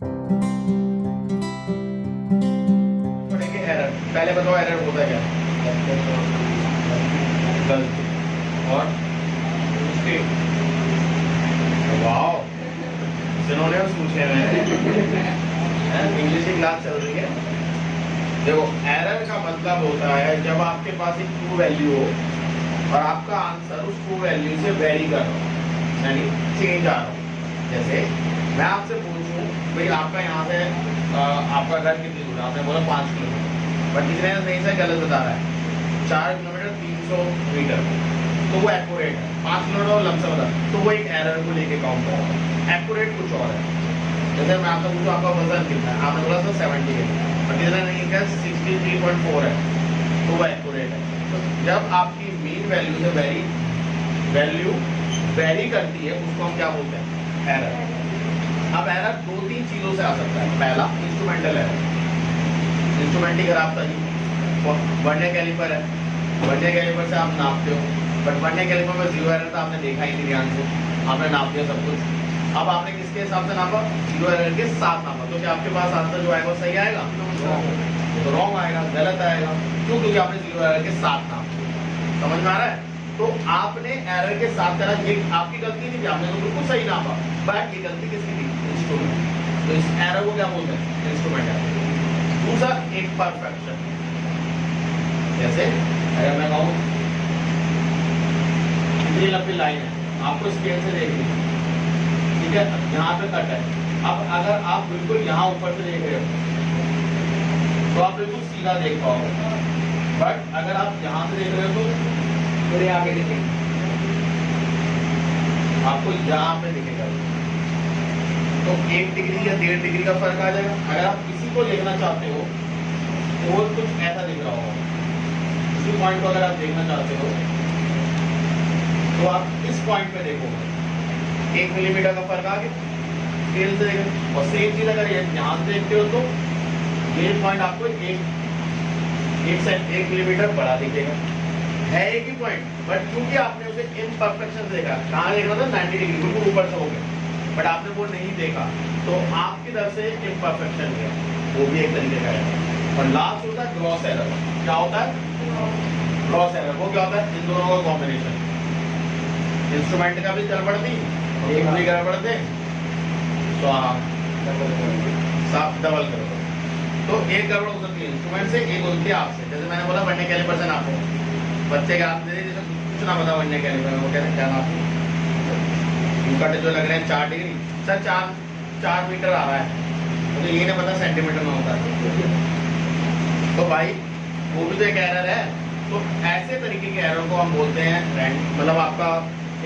देखिए एरर, पहले बताओ एरर होता क्या? गलती और मिस्टेक। वाओ, सिनोनिम्स पूछे हैं। इंग्लिश की क्लास चल रही है। देखो, एरर का मतलब होता है जब आपके पास एक ट्रू वैल्यू हो और आपका आंसर उस ट्रू वैल्यू से वेरी कर रहा हो, यानी चेंज आ रहा हो। जैसे मैं आपसे पूछूं भाई आपका यहाँ से आपका घर कितनी दूर है, आपने बोला 5 किलोमीटर, बट कितने नहीं से गलत बता रहा है, 4 किलोमीटर 300 मीटर, तो वो एक्यूरेट है। 5 किलोमीटर और लमसम बता, तो वो एक एरर को लेके काउंट करेगा। एक्यूरेट कुछ और है। जैसे मैं आपसे पूछूं आपका वजन कितना है, आपने बोला सर 70 है, बट कितना नहीं है 63.4 है, तो वो एक्यूरेट है। तो जब आपकी मीन वैल्यू से वैल्यू वेरी करती है, उसको हम क्या बोलते हैं? एरर। अब एरर 2-3 चीजों से आ सकता है। पहला इंस्ट्रूमेंटल एरर, इंस्ट्रूमेंट ही खराब था जी। वर्नियर कैलिपर है, वर्नियर कैलिपर से आप नापते हो, बट वर्नियर कैलिपर में 0 एरर था, आपने देखा ही नहीं ध्यान से, आपने नाप दिया सब कुछ। अब आपने किसके हिसाब से नापा? 0 एरर के साथ नापा, तो क्या आपके पास आंसर जो आएगा वो सही आएगा? तो रॉन्ग आएगा, गलत आएगा। क्यों? क्योंकि आपने 0 एरर के साथ नापा। समझ में आ रहा है? तो आपने एरर के साथ करा, ये आपकी गलती नहीं थी, आपने तो बिल्कुल सही नापा, बट ये गलती किसकी थी? इंस्ट्रूमेंट। तो इस एरर को क्या बोलते हैं? Instrument error. दूसरा इम्परफेक्शन, जैसे अगर मैं कहूँ इतनी लंबी लाइन है, आपको स्केल से देखनी है, ठीक है, यहाँ पे कट है। अब अगर आप बिल्कुल यहाँ ऊपर से देख रहे हो तो आप बिल्कुल सीधा देख पाओगे, बट अगर आप यहाँ से देख रहे हो तो थोड़े आगे दिखेंगे, आपको यहाँ पे दिखेगा, तो 1 डिग्री या 1.5 डिग्री का फर्क आ जाएगा। अगर आप किसी को देखना चाहते हो तो वो कुछ ऐसा दिख रहा होगा। इसी पॉइंट को अगर आप देखना चाहते हो तो आप इस पॉइंट पे देखोगे, 1 मिलीमीटर का फर्क आ गया स्केल से देखो। और सेम चीज अगर यहाँ से देखते हो तो ये पॉइंट आपको 1 मिलीमीटर बड़ा दिखेगा, है एक ही पॉइंट, बट क्योंकि आपने उसे इम्परफेक्शन देखा, कहाँ देखना था? 90 डिग्री, बिल्कुल ऊपर से हो गया, बट आपने वो नहीं देखा, तो आपकी तरफ से इम्परफेक्शन गया, वो भी एक तरीके का है। और लास्ट होता है ग्रॉस एरर। क्या होता है? Gross error. वो क्या होता है? इन दोनों का कॉम्बिनेशन, इंस्ट्रूमेंट का भी गड़बड़ थी, एक भी गड़बड़ थे, तो आप साफ डबल करो। तो एक गड़बड़ हो सकती है इंस्ट्रूमेंट से, एक होती है आपसे। जैसे मैंने बोला वर्नियर कैलिपर से नापो, बच्चे के हाथ में कुछ ना पता वर्नियर कैलिपर में, वो कहते हैं क्या नापो, कट जो लग रहे हैं 4 डिग्री, सर 4 मीटर आ रहा है, मुझे ये नहीं पता सेंटीमीटर में होता है, तो भाई वो भी तो एक एरर है। तो ऐसे तरीके के एरर को हम बोलते हैं मतलब आपका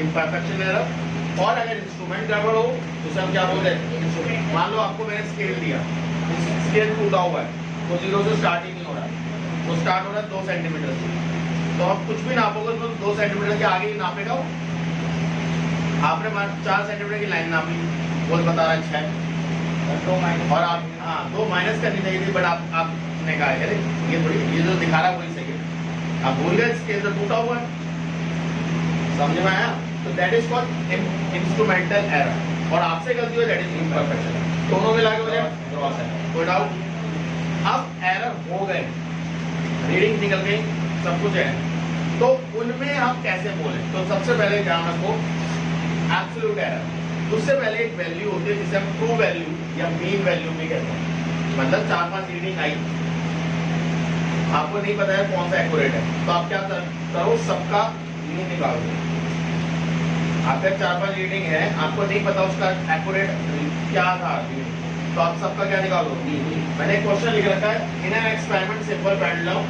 इम्परफेक्शन एरर। और अगर इंस्ट्रूमेंट गड़बड़ हो तो उसे हम क्या बोलते हैं? मान लो आपको मैंने स्केल दिया, स्केल टूटा हुआ है, वो 0 से स्टार्ट ही नहीं हो रहा है, वो स्टार्ट हो रहा है 2 सेंटीमीटर से, तो आप कुछ भी नापोगे तो 2 सेंटीमीटर के आगे ही नापेगा वो। आपने 4 सेंटीमीटर की लाइन नापी, वो बता रहा है 6, और आप 2 माइनस करनी चाहिए थी, बट आपने कहा अरे ये थोड़ी, ये जो दिखा रहा है वही सही है, आप भूल गए स्केल तो टूटा हुआ है। समझ में आया? तो that is called instrumental error. और आपसे गलती हो दैट इज इम्परफेक्शन, दोनों मिला के बोले ग्रॉस एरर। कोई डाउट? अब एरर हो गए, रीडिंग निकल गई, सब कुछ है, तो उनमें हम कैसे बोले? तो सबसे पहले ध्यान रखो एब्सोल्यूट एरर। उससे पहले एक वैल्यू होती है जिसे हम ट्रू वैल्यू या मीन वैल्यू भी कहते हैं। मतलब 4-5 रीडिंग आई, आपको नहीं पता है कौन सा एक्यूरेट है, तो आप क्या करो? सबका मीन निकाल दो। आपका 4-5 रीडिंग है, आपको नहीं पता उसका एक्यूरेट क्या था, तो आप सबका क्या निकालो? मैंने एक क्वेश्चन लिख रखा है, in an experiment simple pendulum,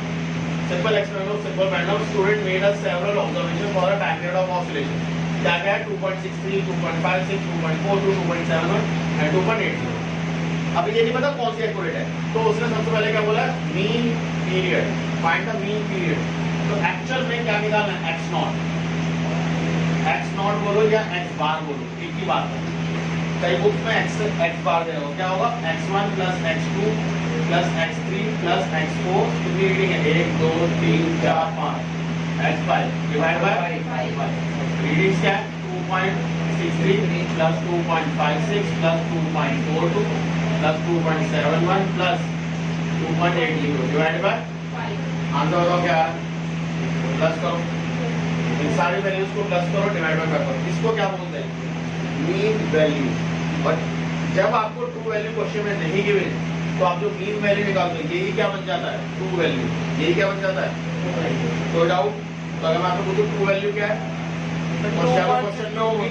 student made a several observation for a time period of oscillation. क्या क्या है? 2.63, 2.56, 2.42, 2.71 एंड 2.80। अब ये नहीं पता कौन सी एक्यूरेट है, तो उसने सबसे पहले क्या बोला? Mean period, find the mean period. तो एक्चुअल में क्या निकालना है? एक्स नॉट बोलो या एक्स बार बोलो, एक ही बात है। कई बुक्स में एक्स बार दे रहे हो, क्या होगा? x1 plus x2 plus x3 plus x4, कितनी रीडिंग है? 1 2 3 4 5, x5 डिवाइड बाय 5। रीडिंग्स क्या है? 2.63 plus 2.56 plus 2.42 plus 2.71 plus 2.80 divide by answer बताओ क्या है? प्लस करो इन सारी वैल्यूज को प्लस करो डिवाइड बाय करो। इसको क्या बोलते हैं? Mean value. बट जब आपको ट्रू वैल्यू क्वेश्चन में नहीं गिवन तो आप जो मीन वैल्यू निकालते हैं यही क्या बन जाता है? True value. यही क्या बन जाता है? तो डाउट तो अगर मैं आपको पूछूं ट्रू वैल्यू क्या है क्वेश्चन में होगी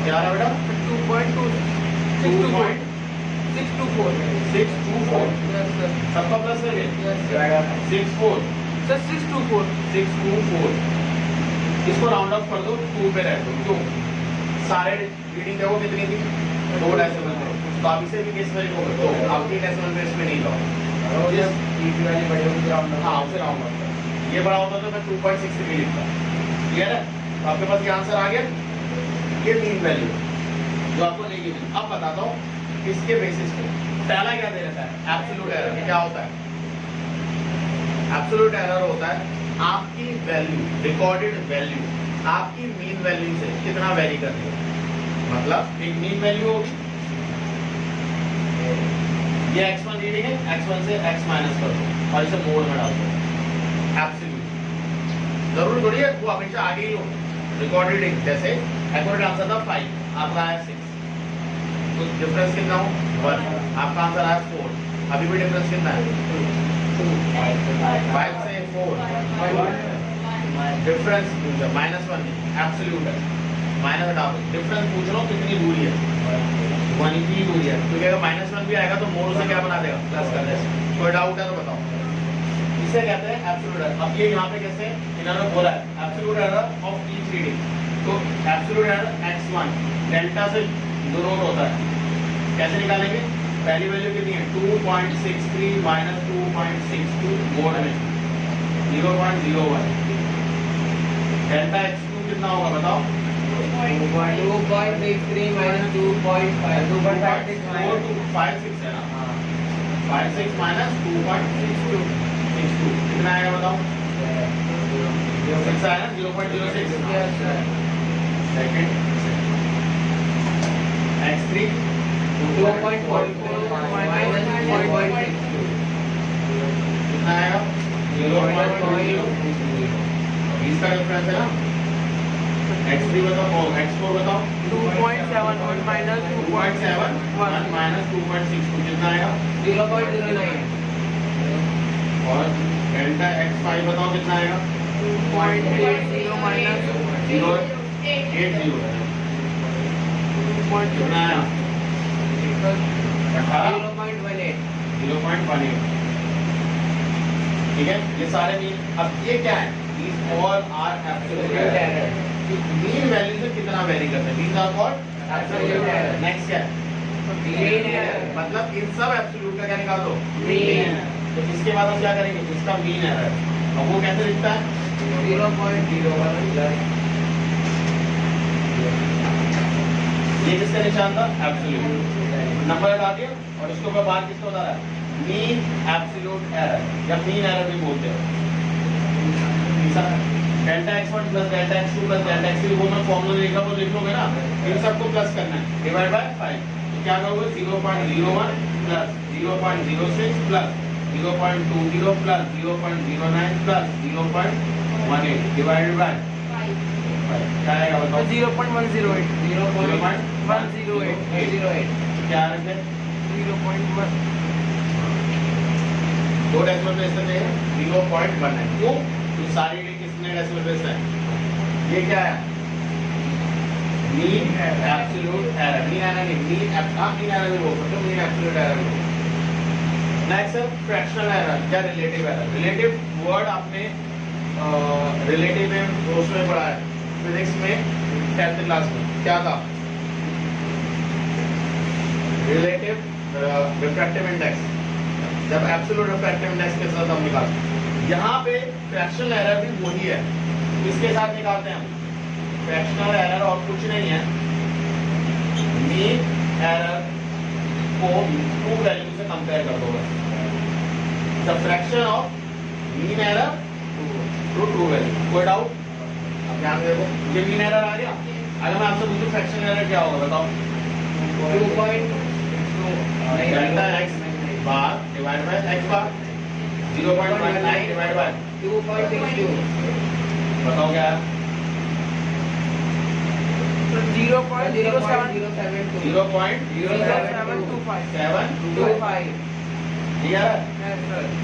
क्या है बेटा? 2.624 सबका प्लस करेंगे 64 सर 624 इसको राउंड ऑफ कर दो 2 पे रख दो। क्यों? सारे रीडिंग देखो कितनी थी? 2 डेसिमल थे। तो आप इसे भी किस वैल्यू को तो आपकी डेसिमल बेस में नहीं लो हाँ उसे राउंड ऑफ ये बड़ा होता तो मैं 2.63 लिखता। क्लियर है? तो आपके पास ये आंसर आ गया। ये मीन वैल्यू जो आपको नहीं गिवन। अब बताता हूँ किसके बेसिस पे। पहला क्या दे रखा है? Absolute error. क्या होता है? एब्सोल्यूट एरर होता है आपकी वैल्यू रिकॉर्डेड वैल्यू आपकी मीन वैल्यू से कितना वेरी कर रही है। मतलब एक मीन वैल्यू होगी ये x1 रीडिंग है x1 से x माइनस कर दो और इसे मोड में डाल दो। एब्सोल्यूट जरूर थोड़ी है वो हमेशा आगे ही हो। रिकॉर्डेड जैसे एक्यूरेट आंसर था 5 आपका आया 6 तो डिफरेंस कितना हो 1 आपका आंसर आया 4 अभी भी डिफरेंस कितना है 5 से 4 डिफरेंस -1 एब्सोल्यूट है माइनस हटा दो डिफरेंस पूछ रहा हूँ कितनी दूरी है 1 की दूरी है क्योंकि अगर -1 भी आएगा तो मोड से क्या बना देगा प्लस कर देगा। कोई डाउट है तो बताओ। इसे कहते हैं एब्सोल्यूट एरर। अब ये यहाँ पे कैसे इन्होंने बोला है absolute error of each reading. तो एब्सोल्यूट एरर x1 डेल्टा से डिनोट होता है। कैसे निकालेंगे? पहली वैल्यू कितनी है 2.63 माइनस 2.62 मोड में 0.01 डेल्टा x2 कितना होगा बताओ 2.63 minus 2.56 है ना 56 माइनस 2.62 कितना आएगा बताओ 6 आया ना 0.06 सेकंड x3 2.42 minus 2.62 कितना आएगा 0.20 इसका डिफरेंस है ना x3 बताओ और x4 बताओ 2.71 minus 2.71 माइनस 2.62 कितना आएगा 0.09 और डेल्टा x5 बताओ कितना आएगा 2.80 minus 0.80 कितना आया 0.18 ठीक है। ये सारे मीन अब ये क्या है these all are absolute error। Mean value से कितना वेरी करते हैं these are called absolute error। Next क्या है मीन एरर मतलब इन सब एब्सोल्यूट का क्या निकाल दो मीन। तो इसके बाद हम क्या करेंगे इसका मीन एरर अब वो कैसे दिखता है 0.01 ये किसका निशान था एब्सोल्यूट नंबर हटा दिया और इसके ऊपर बात किसको बता रहा है मीन एब्सोल्यूट एरर या मीन एरर भी बोलते हैं। Delta x1 plus delta x2 plus delta x3 वो मैं फॉर्मूला लिखा वो लिख लोगे ना इन सबको प्लस करना है डिवाइड बाय 5 तो क्या करोगे 0.01 plus 0.06 plus 0.20 plus 0.09 plus 0.18 divided by क्या आएगा बताओ 0.108 क्या रखे 0.1 दो डेसिमल प्लेस पे 0.1 क्यों तो सारी किसने डेसिमल प्लेस है ये क्या है mean absolute error mean error नहीं मीन एरर भी बोल सकते हो मीन एब्सोल्यूट एरर भी। नेक्स्ट है फ्रैक्शनल एरर या रिलेटिव एरर। रिलेटिव वर्ड आपने रिलेटिव में उसमें पढ़ा है फिजिक्स में 10th क्लास में क्या था रिलेटिव रिफ्रैक्टिव इंडेक्स जब एब्सोल्यूट रिफ्रैक्टिव इंडेक्स के साथ हम निकालते हैं यहाँ पे फ्रैक्शनल एरर भी वही है इसके साथ निकालते हैं हम फ्रैक्शनल एरर और कुछ नहीं है मीन एरर को ट्रू वैल्यू से कंपेयर कर दो the fraction of mean error to true value. कोई डाउट अब ध्यान देखो ये मीन एरर आ गया अगर मैं आपसे पूछूं फ्रैक्शनल एरर क्या होगा बताओ x बार 0.19 डिवाइड बाय 2.62 बताओ क्या है 0.0725 0.0725 ठीक है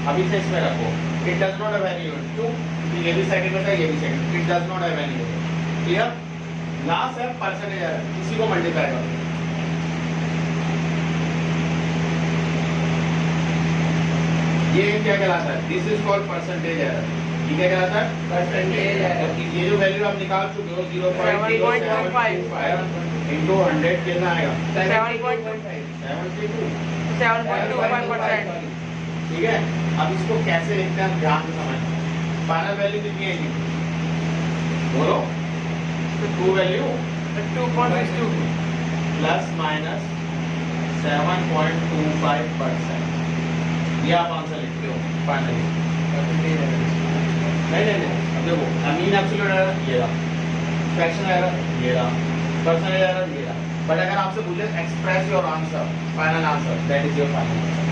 अभी से इसमें रखो it does not have any unit क्यों ये भी सेकंड में था ये भी second it does not have any unit clear last है परसेंटेज एरर इसी को मल्टीप्लाई करो ये क्या कहलाता है this is called percentage error ये क्या कहलाता है परसेंटेज एरर ये जो वैल्यू आप निकाल चुके हो 0.0725 into 100 कितना आएगा 7.25%. ठीक है अब इसको कैसे लिखते हैं ध्यान से समझना फाइनल वैल्यू कितनी आएगी बोलो टू वैल्यू 2.62 प्लस माइनस 7.25%. ये आप आंसर लिखते हो फाइनली नहीं अब देखो मीन एब्सोल्यूट एरर ये रहा फ्रैक्शन एरर ये रहा परसेंटेज एरर ये रहा बट अगर आपसे पूछे express your answer final answer that is your final answer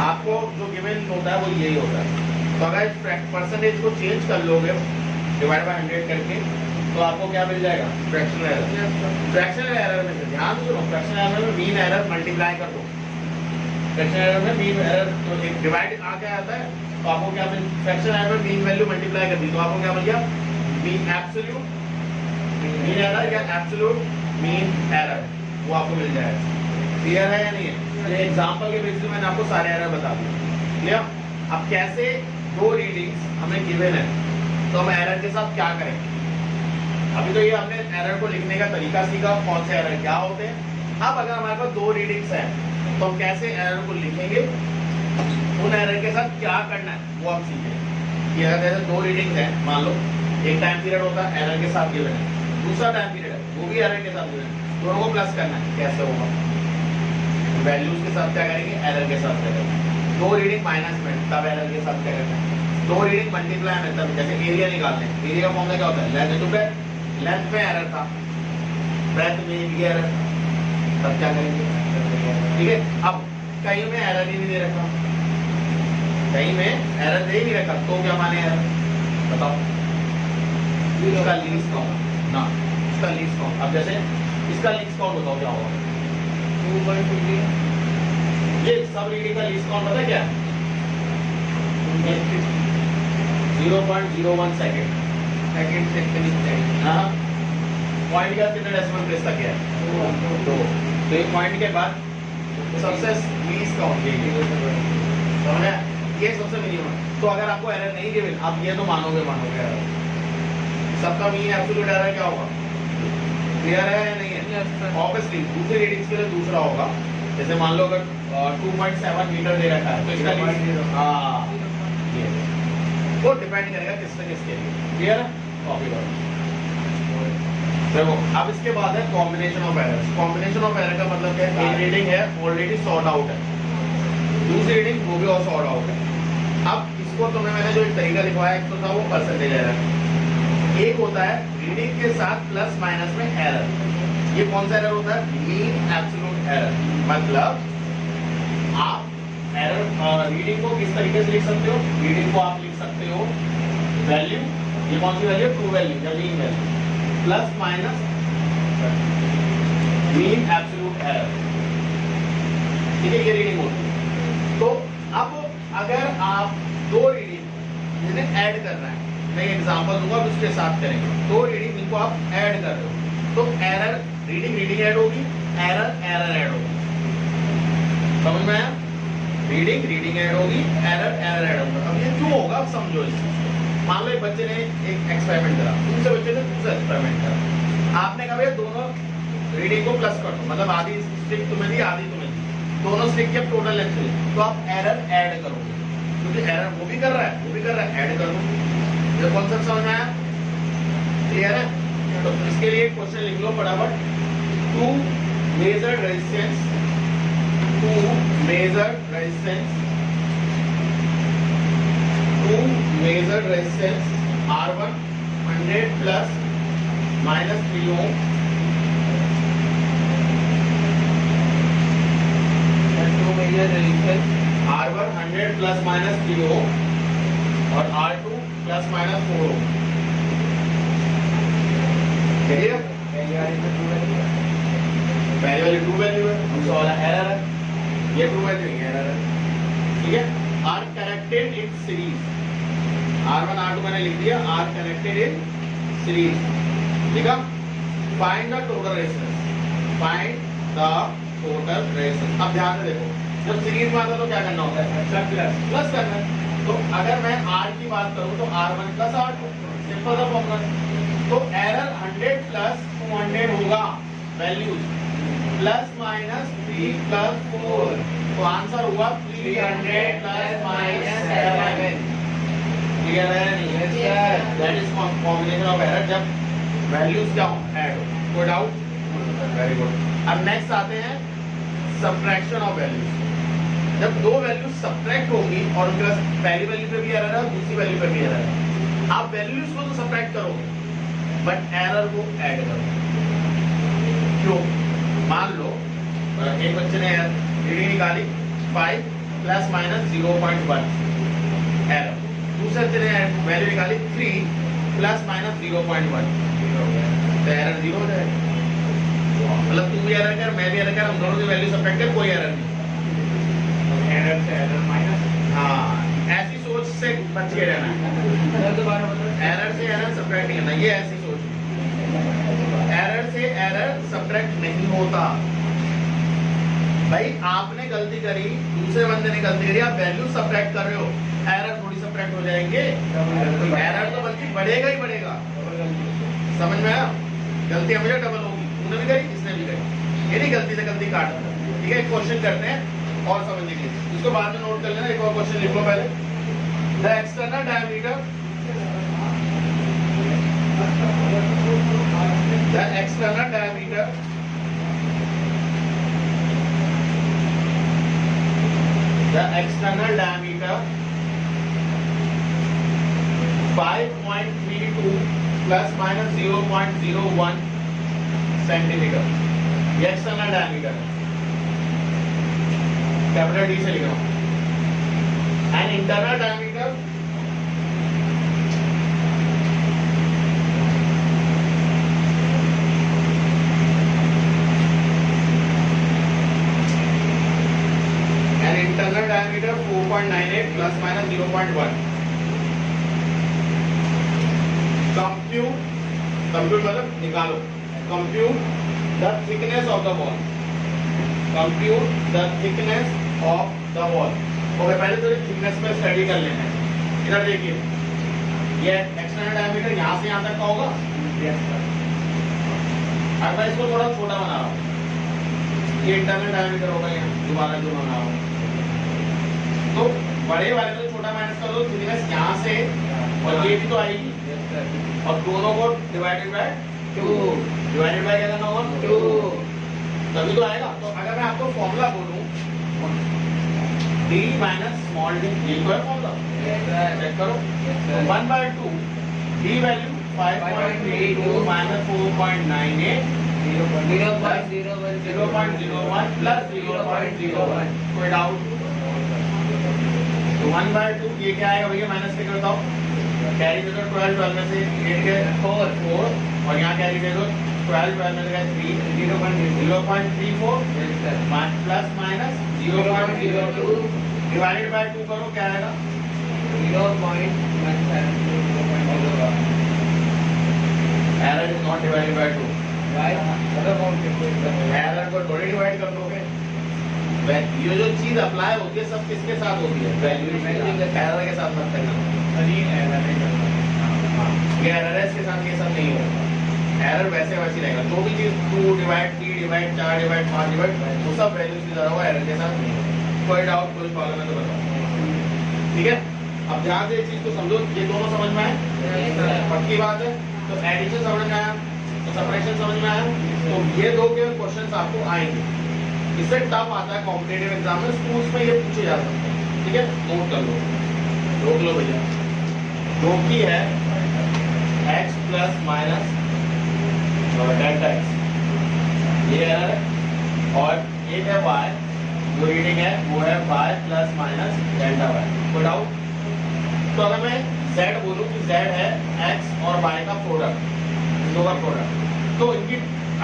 आपको जो गिवन होता है वो यही होता है तो अगर परसेंटेज को चेंज कर लोगे डिवाइड बाय 100 करके तो आपको क्या मिल जाएगा फ्रैक्शन एरर में से ध्यान सुनो फ्रैक्शन एरर में मीन एरर मल्टीप्लाई कर दो फ्रैक्शन एरर में मीन एरर तो एक डिवाइड आ क्या आता है तो आपको क्या मिल फ्रैक्शन एरर में मीन वैल्यू मल्टीप्लाई कर दी तो आपको क्या मिल गया मीन एब्सोल्यूट मीन एरर या एब्सोल्यूट मीन एरर वो आपको मिल जाएगा क्लियर है या नहीं है ये एग्जांपल के बेसिस पे मैंने आपको सारे एरर बता दिए क्लियर अब कैसे दो रीडिंग्स हमें गिवन है तो हम एरर के साथ क्या करेंगे अभी तो ये हमने एरर को लिखने का तरीका सीखा कौन से एरर क्या होते हैं अब अगर हमारे पास दो रीडिंग्स हैं तो हम कैसे एरर को लिखेंगे उन एरर के साथ क्या करना है वो हम सीखेंगे कि अगर जैसे दो रीडिंग्स हैं मान लो एक टाइम पीरियड होता है एरर के साथ गिवन है दूसरा टाइम पीरियड है वो भी एरर के साथ गिवन है दोनों को प्लस करना है कैसे होगा वैल्यूज के साथ क्या करेंगे एरर के साथ करेंगे दो रीडिंग माइनस में तब एरर के साथ क्या करना है दो रीडिंग मल्टीप्लाई में तब जैसे एरिया निकालते हैं एरिया का फॉर्मूला क्या होता है लेंथ टू ब्रेथ लेंथ में एरर था ब्रेथ में भी एरर तब क्या करेंगे ठीक है अब कहीं में एरर ही नहीं दे रखा कहीं में एरर दे ही नहीं रखा तो क्या माने एरर बताओ इसका लीस्ट काउंट ना इसका लीस्ट काउंट अब जैसे इसका लीस्ट काउंट बताओ क्या होगा 2.50 ये सब रीडिंग का लीस्ट काउंट पता है क्या 0.01 सेकंड से करीब जाएगी हाँ पॉइंट का कितने डेसिमल प्लेस तक है 2 तो एक पॉइंट के बाद सबसे लीस्ट काउंट समझ ये सबसे मिनिमम तो अगर आपको एरर नहीं गिवन आप ये तो मानोगे एरर सबका मीन एब्सोल्यूट एरर क्या होगा क्लियर है या नहीं है ऑब्वियसली दूसरी रीडिंग्स के लिए दूसरा होगा जैसे मान लो अगर 2.7 मीटर दे रखा है तो इसका हाँ वो डिपेंड करेगा किसने किसके लिए क्लियर है कॉपी करो देखो अब इसके बाद है combination of errors combination of error का मतलब क्या है एक रीडिंग है ऑलरेडी सॉर्ट आउट है दूसरी रीडिंग वो भी और सॉर्ट आउट है अब इसको तुम्हें मैंने जो एक तरीका लिखवाया एक तो था वो परसेंटेज एरर एक होता है रीडिंग के साथ प्लस माइनस में एरर ये कौन सा एरर होता है मीन एब्सोल्यूट एरर मतलब आप एरर रीडिंग को किस तरीके से लिख सकते हो रीडिंग को आप लिख सकते हो वैल्यू ये कौन सी वैल्यू ट्रू वैल्यू या mean value plus minus mean absolute error ठीक है ये रीडिंग होती है तो अब अगर आप दो रीडिंग जिन्हें ऐड करना है मैं एग्जांपल दूंगा उसके साथ करेंगे दो रीडिंग इनको आप ऐड कर रहे हो तो एरर रीडिंग ऐड होगी एरर ऐड होगी समझ में आया रीडिंग ऐड होगी एरर ऐड होगा अब ये क्यों होगा अब समझो इस चीज को मान लो एक बच्चे ने एक एक्सपेरिमेंट करा दूसरे बच्चे ने दूसरा एक्सपेरिमेंट करा आपने कहा भैया दोनों रीडिंग को प्लस कर दो मतलब आधी स्ट्रिक तुम्हें दी आधी तुम्हें दी दोनों स्ट्रिक के टोटल लेंथ तो आप एरर ऐड करोगे क्योंकि एरर वो भी कर रहा है ऐड कर दो ये कॉन्सेप्ट समझ में आया क्लियर है तो इसके लिए क्वेश्चन लिख लो फटाफट two measured resistance R1 100 plus minus 3 ohm and 2 measure resistance R1 100 plus minus 3 ओम और R2 प्लस माइनस 4 ओम। क्लियर? पहले वाली ट्रू वैल्यू है, दूसरा वाला एरर है, ये ट्रू वैल्यू है, एरर है। ठीक है, are connected in series, R1 R2 मैंने लिख दिया, आर कनेक्टेड इन सीरीज। ठीक है, find the total resistance, find the total resistance. अब ध्यान से देखो, जब सीरीज में आता है तो क्या करना होता है? प्लस करना है। तो अगर मैं R की बात करूं तो R1 प्लस R2, सिंपल सा फॉर्मूला। तो एरर 100 प्लस 200 होगा वैल्यूज, प्लस माइनस 3 प्लस 4, तो आंसर हुआ 300 प्लस माइनस 7। क्लियर है? That is combination of error जब वैल्यूज क्या हो, ऐड हो। कोई डाउट? Very good. अब नेक्स्ट आते हैं सब्ट्रैक्शन ऑफ वैल्यूज। जब दो वैल्यूज सब्ट्रैक्ट होंगी और उनके पास पहली वैल्यू पे भी एरर है और दूसरी वैल्यू पे भी एरर है, आप वैल्यूज को तो सब्ट्रैक्ट करोगे बट एरर को ऐड करोगे। क्यों? मान लो एक बच्चे ने रीडिंग निकाली 5 प्लस माइनस 0.1 एरर, दूसरे बच्चे ने वैल्यू निकाली 3 प्लस माइनस 0.1, तो एरर 0 हो जाएगा। मतलब तू भी एरर कर, मैं भी एरर कर, हम दोनों की वैल्यू सब्ट्रैक्ट कर, कोई एरर नहीं। एरर से एरर माइनस, हाँ, ऐसी सोच से बच के रहना है। एरर से एरर सब्ट्रैक्ट नहीं करना, ये ऐसी सोच। एरर से एरर सब्ट्रैक्ट नहीं होता। भाई आपने गलती करी, दूसरे बंदे ने गलती करी, आप वैल्यू सब्ट्रैक्ट कर रहे हो, एरर थोड़ी सब्ट्रैक्ट हो जाएंगे। एरर तो बल्कि बढ़ेगा ही बढ़ेगा। समझ में आया? गलती हमेशा डबल होगी, तूने भी करी, इसने भी करी, ये नहीं गलती से गलती काट। ठीक है, क्वेश्चन करते हैं और समझने के लिए, इसको बाद में नोट कर लेना। एक और क्वेश्चन लिख लो पहले। The external diameter, the external diameter (5.32 plus minus 0.01 centimetre), ये एक्सटर्नल डायमीटर है, कैपिटल डी से लिख रहा हूं। And internal diameter internal diameter 4.98 plus minus 0.1. Compute मतलब निकालो। Compute the thickness of the wall. Compute the thickness of the wall. Okay, पहले तो थिकनेस पे स्टडी कर लेना है। इधर देखिए, ये एक्सटर्नल डायमीटर यहाँ से यहाँ तक का होगा। अब मैं इसको थोड़ा छोटा बना रहा हूँ, ये इंटरनल डायमीटर होगा यहाँ, दोबारा जो बना रहा हूँ। तो बड़े वाले को छोटा माइनस कर दो, थिकनेस यहाँ से, और ये भी तो आएगी, और दोनों को डिवाइडेड बाय 2, डिवाइडेड बाय क्या करना होगा 2, तभी तो आएगा। तो अगर मैं आपको फॉर्मूला बोलूं d माइनस स्मॉल d, ये तो है फॉर्मूला, चेक करो। 1/2 d वैल्यू 5.32 माइनस 4.98 0.01 प्लस 0.01। कोई डाउट? तो 1/2 ये क्या आएगा भैया, माइनस के करता हूँ, कैरी दे दो 12 में से 8 के 4 और यहाँ कैरी दे दो 12 में से 3 0.34 प्लस माइनस 0.02 डिवाइडेड बाय 2 करो, क्या आएगा 0.17। Error is not divided by 2। Error को थोड़ी डिवाइड कर दोगे। ये जो चीज अप्लाई होती है सब किसके साथ होती है? वैल्यू एरर के साथ मत करना। ये एरर है, इसके साथ ये सब नहीं होगा। एरर वैसे वैसे रहेगा, जो भी चीज 2 डिवाइड 3 डिवाइड 4 डिवाइड 5 डिवाइड, वो सब वैल्यूज की तरह होगा, एरर के साथ नहीं होगा। कोई डाउट, कोई प्रॉब्लम है तो बताओ। ठीक है, अब ध्यान से इस चीज को समझो। ये दोनों समझ में आए? पक्की बात है। तो एडिशन समझ में आया, तो सबट्रैक्शन समझ में आया। तो ये दो के क्वेश्चंस आपको आएंगे। इससे टफ आता है कॉम्पिटिटिव एग्जाम में, स्कूल्स में ये पूछे जा सकते हैं। ठीक है, नोट कर लो, रोक लो भैया। जो की है x plus minus delta x, ये एरर है, और एक है y जो रीडिंग है वो है y plus minus delta y। कोई डाउट? तो अगर मैं z बोलूं कि z है x और y का प्रोडक्ट, लोअर प्रोडक्ट, तो इनकी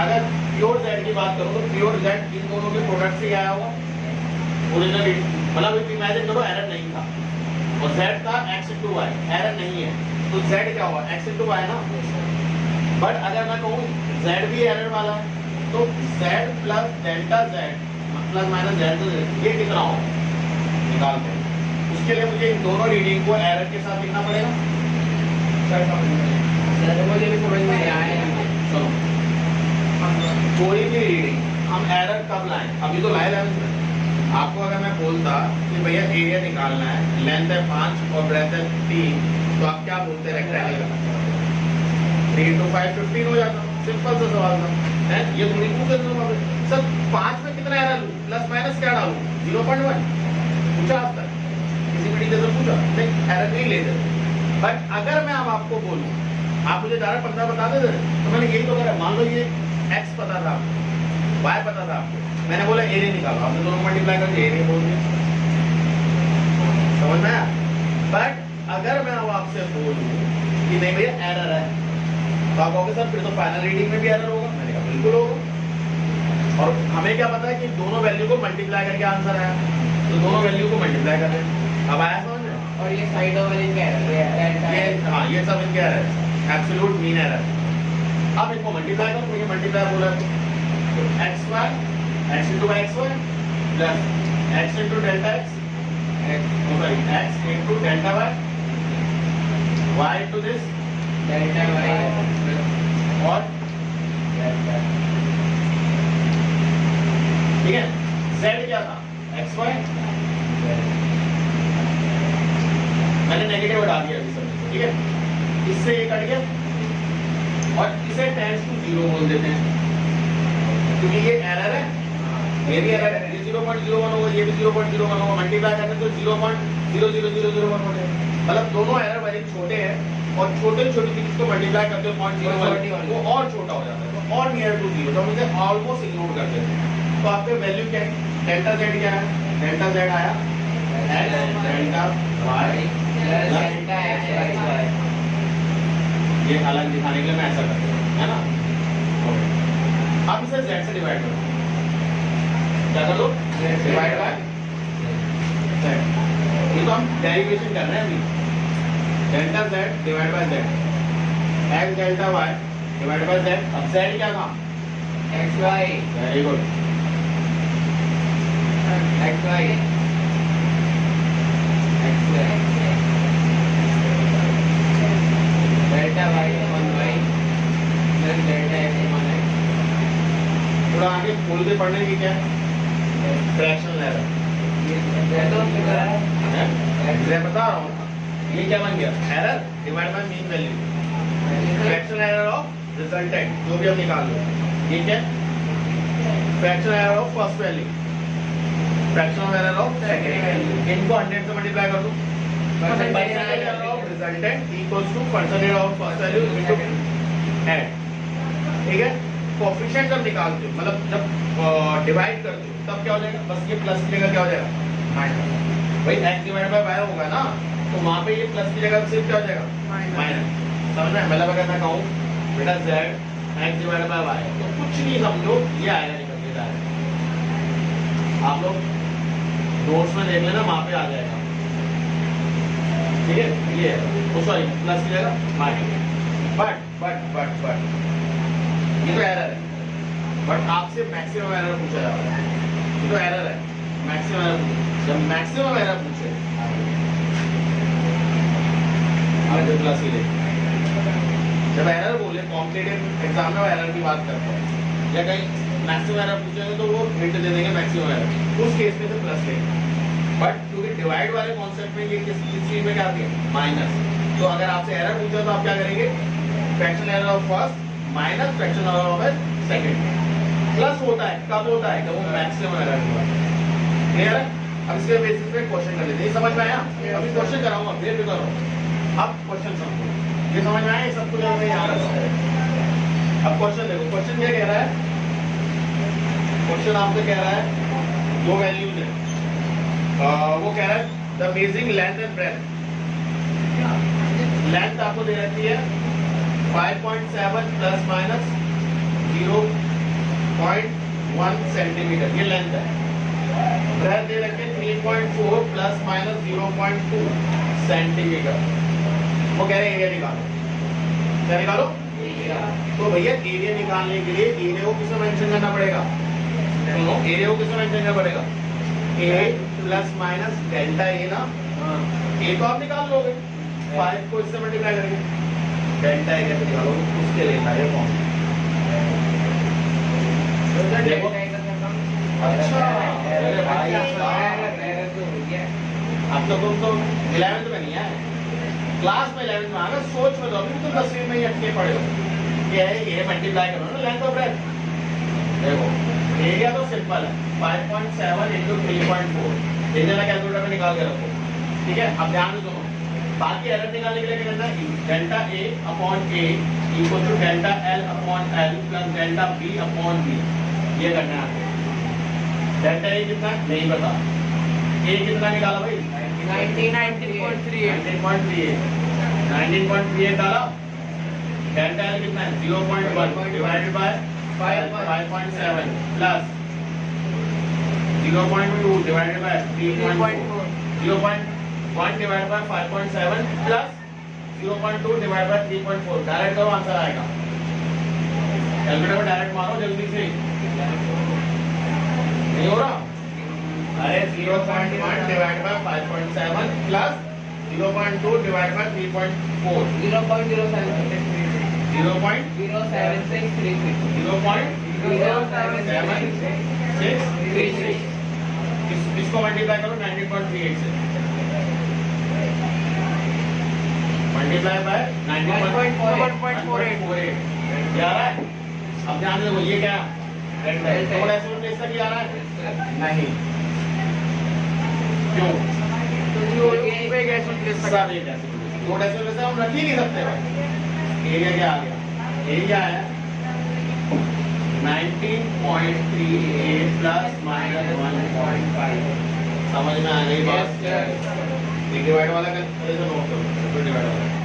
अगर प्योर z की बात करूं तो प्योर z इन दोनों के प्रोडक्ट से आया होगा ओरिजिनल रीडिंग। मतलब इमेजिन करो एरर नहीं था और z था x into y, एरर नहीं है तो z क्या हुआ x into y ना। बट अगर मैं कहूँ z भी एरर वाला है तो z plus delta z plus minus delta z ये कितना हो निकालते हैं। उसके लिए मुझे इन दोनों रीडिंग को एरर के साथ लिखना पड़ेगा। सर मुझे भी समझ में आया है। चलो कोई भी रीडिंग हम एरर कब लाएं? अभी तो लाए लेंथ में। आपको अगर मैं बोलता कि भैया एरिया निकालना है, लेंथ है 5 और ब्रेथ है 3, तो आप क्या बोलते हैं? रेक्टेंगल 3 into 5 15 हो जाता। सिंपल सा सवाल था है ये। थोड़ी क्यों कर दूंगा सर 5 में कितना एरर लूं, प्लस माइनस क्या डालूं? 0.1 पूछा आज तक किसी भी टीचर से पूछा? नहीं, एरर नहीं लेते। बट अगर मैं अब आपको बोलूं, आप मुझे 15 बता देते तो मैंने यही तो करा। मान लो ये x पता था आपको, y पता था आपको, मैंने बोला एरिया निकालो, आपने दोनों मल्टीप्लाई करके एरिया बोल दिया। समझ में आया? बट अगर मैं अब आपसे बोलूं कि नहीं भैया एरर है, तो आप कहोगे सर फिर तो फाइनल रीडिंग में भी एरर होगा। मैंने कहा बिल्कुल होगा। और हमें क्या पता है कि दोनों वैल्यू को मल्टीप्लाई करके आंसर आया, तो दोनों वैल्यू को मल्टीप्लाई कर रहे हैं। अब आया समझ में? और ये साइड ओवर इनका एरर, हाँ ये सब इनके एरर है, एब्सोल्यूट मीन एरर। अब इनको मल्टीप्लाई करो, मुझे मल्टीप्लाई बोला तो xy x into xy plus x into delta x sorry x into delta y into this delta y और डेल्टा। ठीक है। z क्या था? xy मैंने नेगेटिव हटा दिया इस सब। ठीक है, इससे ये कट गया और इसे टेंड्स टू 0 बोल देते हैं क्योंकि ये एरर है, ये भी एरर है। ये 0.01 होगा, ये भी 0.01 होगा। मल्टीप्लाई करने तो 0.00001 हो जाएगा। मतलब दोनों एरर वाले छोटे हैं और छोटे छोटी चीज को मल्टीप्लाई करते हो 0.01 वो और छोटा हो जाता है, तो और नियर टू 0, तो मुझे ऑलमोस्ट इग्नोर कर देते हैं। तो आपके वैल्यू क्या है? डेल्टा z क्या है? डेल्टा z आया x delta y plus delta x y। ये अलग दिखाने के लिए मैं ऐसा करता हूँ, है ना? अब इसे z से डिवाइड करो। क्या कर दो? Divide by z। ये तो हम डेरिवेशन कर रहे हैं अभी। Delta z divide by z, x delta y divide by z। अब z क्या था? xy। Very good, xy delta y on y plus delta x on x। थोड़ा आगे खोल के पढ़ने की क्या है? फ्रैक्शनल एरर ये तो फिगर है। मैं बता रहा हूँ ये क्या बन गया? Error divide by mean value, fractional error of resultant, जो भी हम निकाल लो। ठीक है, fractional error of first value, fractional error of second value. इनको 100 से मल्टीप्लाई कर दो। Percentage error of resultant equals to percentage of first value into add. ठीक है, कोएफिशिएंट जब निकालते हो, मतलब जब डिवाइड करते हो, तब क्या हो जाएगा? बस ये प्लस की जगह क्या हो जाएगा? माइनस। भाई x डिवाइड बाय y होगा ना, तो वहां पे ये प्लस की जगह सिर्फ क्या हो जाएगा? माइनस। समझ में? मतलब अगर मैं कहूँ बेटा z x divide by y, तो कुछ नहीं समझो, ये आएगा निकल के जाएगा। आप लोग नोट्स में देख लेना, वहां पे आ जाएगा। ठीक है, ये है सॉरी प्लस की जगह माइनस। बट ये तो एरर है। बट आपसे मैक्सिमम एरर पूछा जा रहा है, ये तो एरर है। मैक्सिमम एरर, जब मैक्सिमम एरर पूछे आप जो प्लस ही ले, जब एरर बोले कॉम्पिटिटिव एग्जाम में एरर की बात करते हैं, या कहीं मैक्सिमम एरर पूछेंगे तो वो हिंट दे देंगे मैक्सिमम एरर, उस केस में तो प्लस लेंगे। बट क्योंकि डिवाइड वाले कॉन्सेप्ट में ये किस चीज में क्या आती है? माइनस। तो अगर आपसे एरर पूछा तो आप क्या करेंगे? Fraction error of first minus fraction error of second. Plus होता है कब होता है? जब वो मैक्सिमम एरर होता है। क्लियर है? अब इसके बेसिस पे क्वेश्चन कर लेते हैं। समझ में आया? अभी क्वेश्चन कराऊंगा, बेफिक्र रहो। अब क्वेश्चन समझो, ये समझ में आया? ये सब कुछ हमें याद रखना है। अब क्वेश्चन देखो, क्वेश्चन क्या कह रहा है? क्वेश्चन आपसे कह रहा है दो वैल्यूज है। वो कह रहा है the measuring length and breadth. Length आपको दे रखी है 5.7 प्लस माइनस 0.1 सेंटीमीटर, ये लेंथ है। ब्रेथ दे रखे 3.4 प्लस माइनस 0.2 सेंटीमीटर। वो कह रहे हैं एरिया निकालो। क्या निकालो? तो भैया एरिया निकालने के लिए एरिया को किसमें मेंशन करना पड़ेगा? एरिया को किसमें मेंशन करना पड़ेगा? ए प्लस माइनस डेल्टा ए ना। ए तो आप निकाल लोगे, 5 को इससे मल्टीप्लाई करेंगे, डेल्टा ए कैसे निकालोगे? उसके लिए था ये फॉर्म। देखो अच्छा, अब तो तुम तो 11th में नहीं है, क्लास में 11th में आना, सोच में तो अभी तो 10वीं में ही अटके पड़े हो। क्या है ये मल्टीप्लाई करो ना लेंथ ऑफ ब्रेथ। देखो एरिया तो सिंपल है 5.7 इंटू 3.4, इधर ना कैलकुलेटर में निकाल के रखो, ठीक है। अब ध्यान दो, बाकी एरर निकालने के लिए क्या करना है? Delta A upon A equal to delta L upon L plus delta B upon B, ये करना है आपको। डेल्टा ए कितना नहीं पता, ए कितना निकाला भाई? 19.38 डाला। डेल्टा एल कितना है? 0.1 divided by 5.7 plus 0.2 divided by 3.4, 0.1 divided by 5.7 plus 0.2 divided by 3.4। Direct करो, आंसर आएगा। कैलकुलेटर में डायरेक्ट मारो जल्दी से। नहीं हो रहा? अरे 0.1 divide by 5.7 plus 0.2 divide by 3.4, 0.07636। इसको मल्टीप्लाई करो 19.38 से, मल्टीप्लाई बाय 19.48 क्या आ रहा है? अब ध्यान दो, ये क्या डेल्टा है? तो डेसिमल प्लेस तक ही आ रहा है? नहीं, क्यों? सब एक डेसिमल प्लेस, दो डेसिमल प्लेस हम रख ही नहीं सकते भाई। एरिया क्या आ गया? एरिया है 19.38 प्लस माइनस 1.5। समझ में आ गई बात? डिवाइड वाला का नोट करो, डिवाइड वाला